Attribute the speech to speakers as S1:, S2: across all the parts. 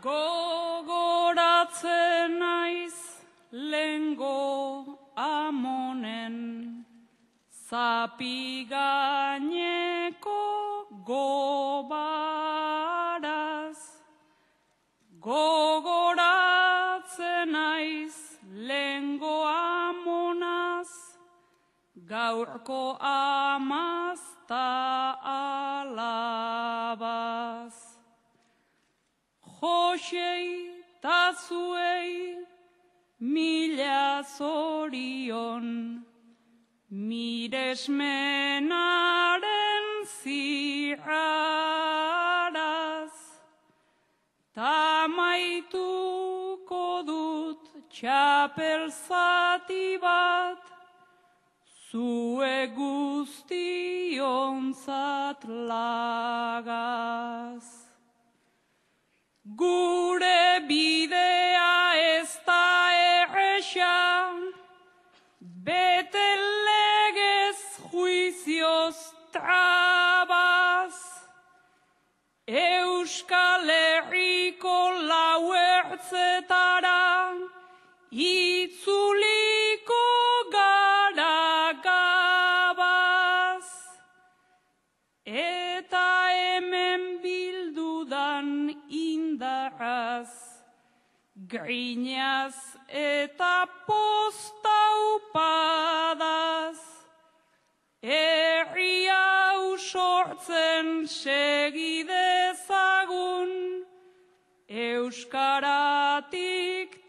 S1: Gogoratzen naiz lengo amonen, zapi gaineko gobaraz. Gogoratzen naiz lengo amonaz, gaurko amazta alabaz. Josei ta zuei mila zorion, miresmenaren zirraraz. Ta maituko dut txapel zati bat, zue guztionzat lagaz. Gure bidea ez da erresa, bete legez juizioz trabaz. Euskal Herriko lau ertzetara itzuliko gara gabaz. Eta hemen bildudan indarraz, grinaz eta posta upadaz, herri hau sortzen segidezagun, euskaratik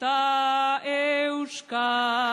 S1: ta euskal.